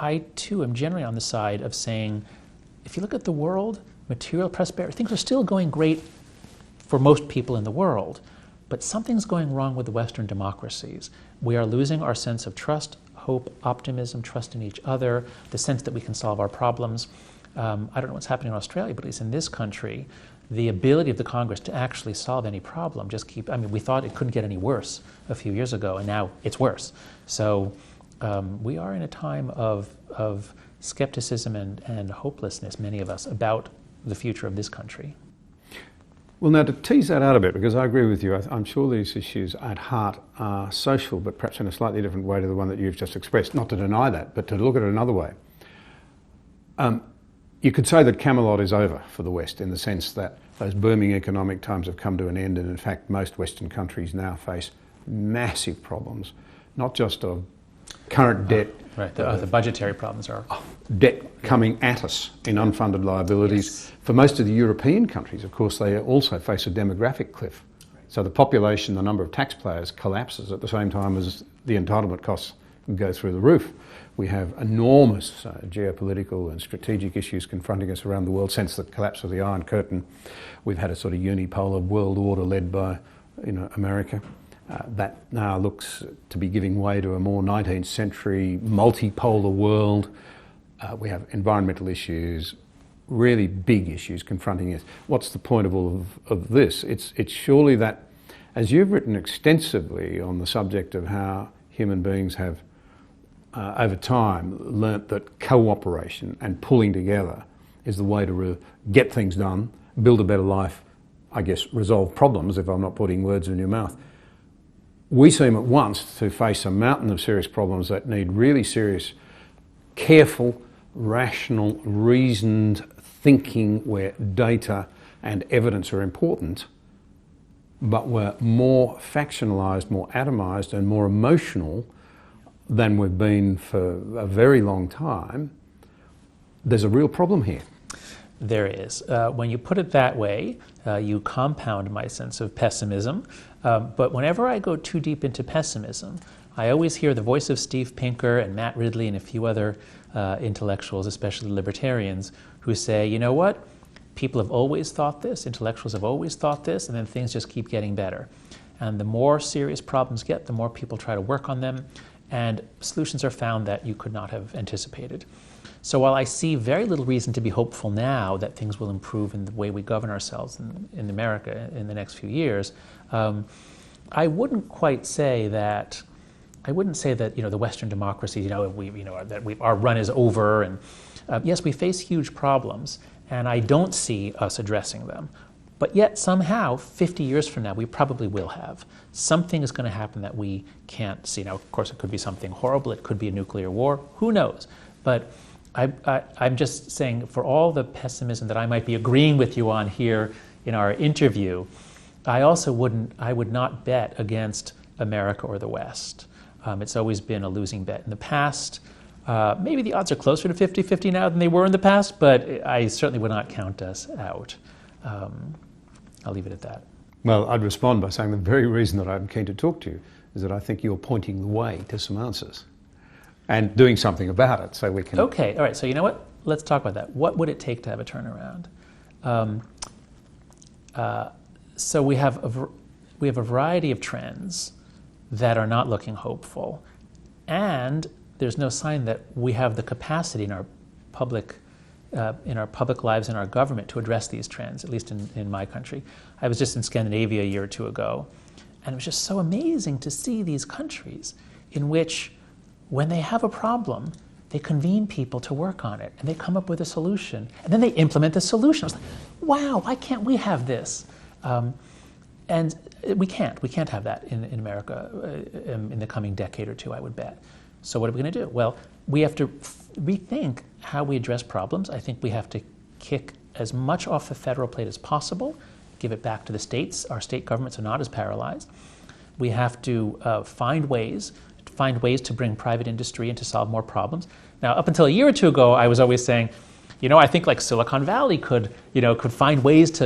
I too am generally on the side of saying, if you look at the world, material prosperity, things are still going great for most people in the world, but something's going wrong with the Western democracies. We are losing our sense of trust, hope, optimism, trust in each other, the sense that we can solve our problems. I don't know what's happening in Australia, but at least in this country, the ability of the Congress to actually solve any problem we thought it couldn't get any worse a few years ago, and now it's worse. So we are in a time of skepticism and hopelessness, many of us, about the future of this country. Well, now to tease that out a bit, because I agree with you, I'm sure these issues at heart are social, but perhaps in a slightly different way to the one that you've just expressed. Not to deny that, but to look at it another way. You could say that Camelot is over for the West in the sense that those booming economic times have come to an end, and in fact most Western countries now face massive problems, not just of current debt. Right, the budgetary problems are... Debt coming at us in unfunded liabilities. Yes. For most of the European countries, of course, they also face a demographic cliff. So the population, the number of taxpayers collapses at the same time as the entitlement costs go through the roof. We have enormous geopolitical and strategic issues confronting us around the world since the collapse of the Iron Curtain. We've had a sort of unipolar world order led by America. That now looks to be giving way to a more 19th century multipolar world. We have environmental issues, really big issues confronting us. What's the point of all of this? It's surely that, as you've written extensively on the subject of how human beings have over time learnt that cooperation and pulling together is the way to get things done, build a better life, I guess resolve problems, if I'm not putting words in your mouth. We seem at once to face a mountain of serious problems that need really serious, careful, rational, reasoned thinking where data and evidence are important, but we're more factionalised, more atomised and more emotional than we've been for a very long time. There's a real problem here. There is. When you put it that way, you compound my sense of pessimism. But whenever I go too deep into pessimism, I always hear the voice of Steve Pinker and Matt Ridley and a few other intellectuals, especially libertarians, who say, you know what? People have always thought this, intellectuals have always thought this, and then things just keep getting better. And the more serious problems get, the more people try to work on them, and solutions are found that you could not have anticipated. So while I see very little reason to be hopeful now that things will improve in the way we govern ourselves in America in the next few years, I wouldn't quite say that. I wouldn't say that the Western democracy, our run is over, and yes, we face huge problems, and I don't see us addressing them. But yet somehow, 50 years from now, we probably will have. Something is going to happen that we can't see. Now, of course, it could be something horrible. It could be a nuclear war. Who knows? But I'm just saying, for all the pessimism that I might be agreeing with you on here in our interview, I would not bet against America or the West. It's always been a losing bet in the past. Maybe the odds are closer to 50-50 now than they were in the past, but I certainly would not count us out. I'll leave it at that. Well, I'd respond by saying the very reason that I'm keen to talk to you is that I think you're pointing the way to some answers and doing something about it so we can... Okay, all right, so you know what? Let's talk about that. What would it take to have a turnaround? So we have a variety of trends that are not looking hopeful, and there's no sign that we have the capacity in our public lives, in our government, to address these trends, at least in my country. I was just in Scandinavia a year or two ago, and it was just so amazing to see these countries in which, when they have a problem, they convene people to work on it, and they come up with a solution, and then they implement the solution. I was like, wow, why can't we have this? And we can't have that in America in the coming decade or two, I would bet. So what are we going to do? Well, we have to rethink how we address problems. I think we have to kick as much off the federal plate as possible, give it back to the states. Our state governments are not as paralyzed. We have to find ways to bring private industry in to solve more problems. Now, up until a year or two ago, I was always saying, I think like Silicon Valley could find ways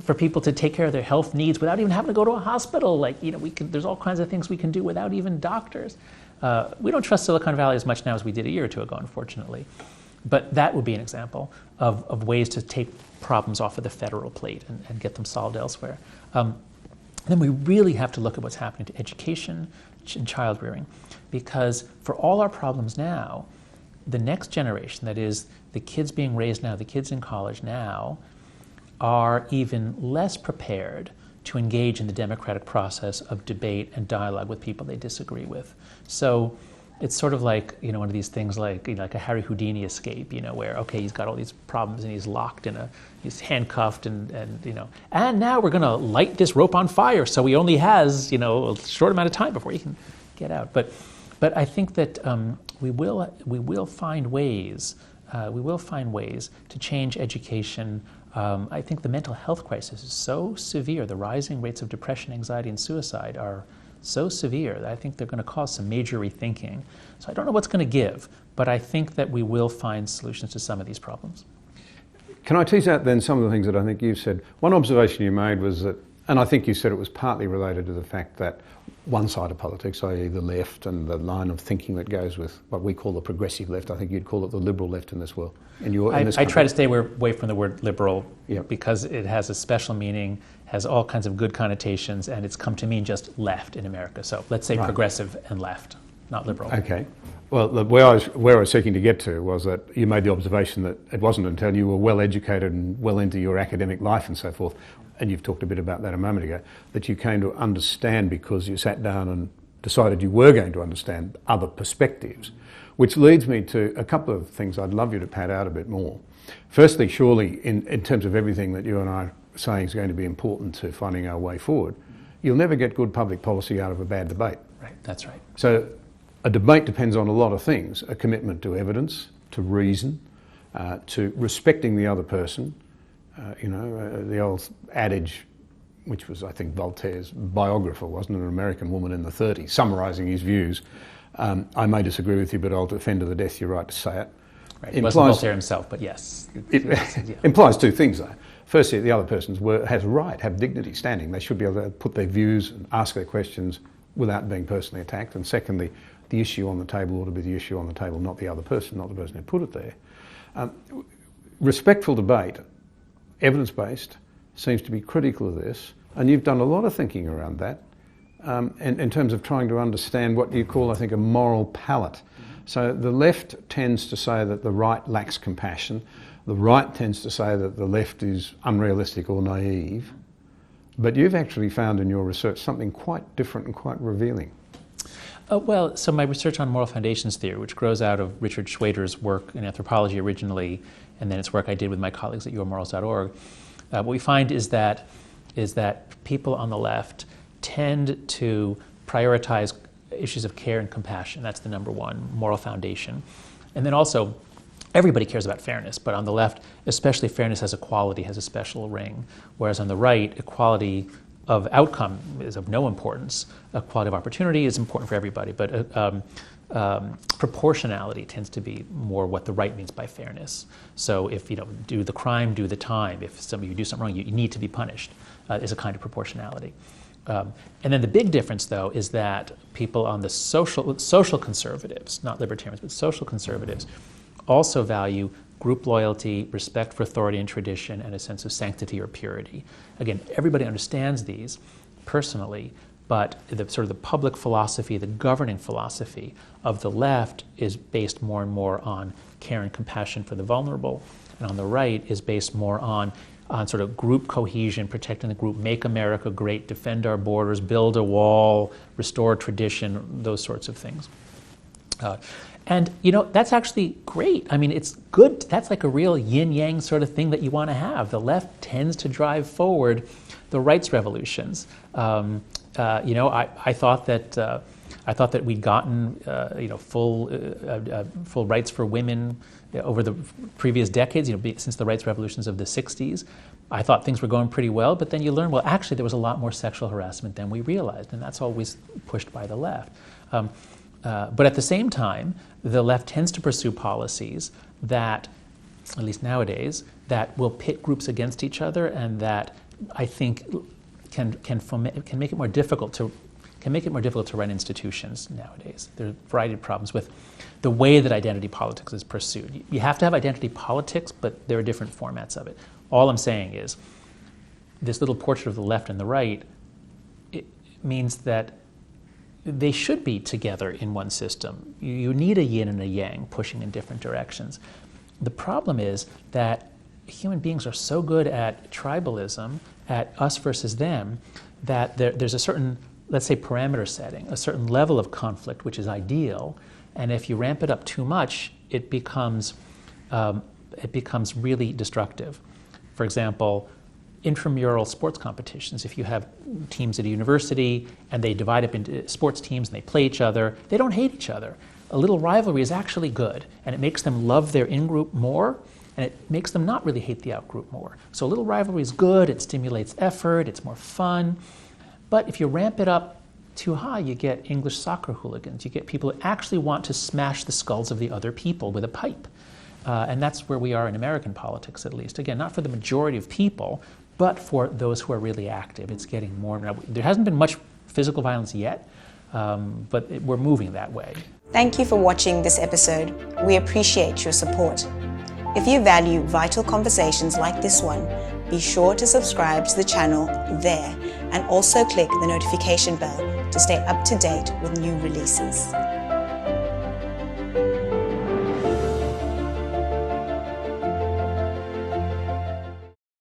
for people to take care of their health needs without even having to go to a hospital. There's all kinds of things we can do without even doctors. We don't trust Silicon Valley as much now as we did a year or two ago, unfortunately. But that would be an example of ways to take problems off of the federal plate and get them solved elsewhere. Then we really have to look at what's happening to education and child rearing, because for all our problems now, the next generation, that is, the kids being raised now, the kids in college now, are even less prepared to engage in the democratic process of debate and dialogue with people they disagree with. So it's sort of like, one of these things like, like a Harry Houdini escape, where, okay, he's got all these problems and he's locked he's handcuffed and now we're going to light this rope on fire so he only has, a short amount of time before he can get out. But I think that we will find ways to change education. I think the mental health crisis is so severe. The rising rates of depression, anxiety, and suicide are so severe that I think they're going to cause some major rethinking. So I don't know what's going to give, but I think that we will find solutions to some of these problems. Can I tease out then some of the things that I think you've said? One observation you made was that, and I think you said it was partly related to the fact that one side of politics, i.e. the left and the line of thinking that goes with what we call the progressive left, I think you'd call it the liberal left in this world. I try to stay away from the word liberal, yep, because it has a special meaning, has all kinds of good connotations, and it's come to mean just left in America. So let's say progressive and left, not liberal. Okay. Well, where I was seeking to get to was that you made the observation that it wasn't until you were well educated and well into your academic life and so forth, and you've talked a bit about that a moment ago, that you came to understand, because you sat down and decided you were going to understand other perspectives, which leads me to a couple of things I'd love you to pad out a bit more. Firstly, surely, in terms of everything that you and I are saying is going to be important to finding our way forward, you'll never get good public policy out of a bad debate. Right, that's right. So a debate depends on a lot of things: a commitment to evidence, to reason, to respecting the other person. The old adage, which was, I think, Voltaire's biographer, wasn't it? An American woman in the 30s, summarising his views. I may disagree with you, but I'll defend to the death your right to say it. Right. It wasn't Voltaire himself, but yes. It implies two things, though. Firstly, the other person has a right, have dignity, standing. They should be able to put their views and ask their questions without being personally attacked. And secondly, the issue on the table ought to be the issue on the table, not the other person, not the person who put it there. Respectful debate, evidence-based, seems to be critical of this, and you've done a lot of thinking around that, in terms of trying to understand what you call, I think, a moral palette. Mm-hmm. So the left tends to say that the right lacks compassion, the right tends to say that the left is unrealistic or naive, but you've actually found in your research something quite different and quite revealing. So my research on moral foundations theory, which grows out of Richard Schwader's work in anthropology originally, and then it's work I did with my colleagues at yourmorals.org, what we find is that people on the left tend to prioritize issues of care and compassion. That's the number one moral foundation. And then also, everybody cares about fairness, but on the left, especially fairness as a quality has a special ring, whereas on the right, equality of outcome is of no importance. Equality of opportunity is important for everybody, but proportionality tends to be more what the right means by fairness. So if do the crime, do the time. If some of you do something wrong, you need to be punished. Is a kind of proportionality. And then the big difference, though, is that people on the social conservatives, not libertarians, but social conservatives, also value group loyalty, respect for authority and tradition, and a sense of sanctity or purity. Again, everybody understands these personally, but the sort of the public philosophy, the governing philosophy of the left is based more and more on care and compassion for the vulnerable, and on the right is based more on sort of group cohesion, protecting the group, make America great, defend our borders, build a wall, restore tradition, those sorts of things. And that's actually great. I mean, it's good. That's like a real yin-yang sort of thing that you want to have. The left tends to drive forward the rights revolutions. I thought that we'd gotten full rights for women over the previous decades. Since the rights revolutions of the '60s, I thought things were going pretty well. But then you learn, well, actually, there was a lot more sexual harassment than we realized, and that's always pushed by the left. But at the same time, the left tends to pursue policies that, at least nowadays, that will pit groups against each other, and that I think can make it more difficult to can make it more difficult to run institutions nowadays. There are a variety of problems with the way that identity politics is pursued. You have to have identity politics, but there are different formats of it. All I'm saying is this little portrait of the left and the right, it means that they should be together in one system. You need a yin and a yang pushing in different directions. The problem is that human beings are so good at tribalism, at us versus them, that there's a certain, let's say, parameter setting, a certain level of conflict which is ideal, and if you ramp it up too much, it becomes really destructive. For example, intramural sports competitions. If you have teams at a university and they divide up into sports teams and they play each other, they don't hate each other. A little rivalry is actually good, and it makes them love their in-group more, and it makes them not really hate the out-group more. So a little rivalry is good, it stimulates effort, it's more fun. But if you ramp it up too high, you get English soccer hooligans. You get people who actually want to smash the skulls of the other people with a pipe. And that's where we are in American politics, at least. Again, not for the majority of people, but for those who are really active. It's getting more and more. There hasn't been much physical violence yet, but we're moving that way. Thank you for watching this episode. We appreciate your support. If you value vital conversations like this one, be sure to subscribe to the channel there and also click the notification bell to stay up to date with new releases.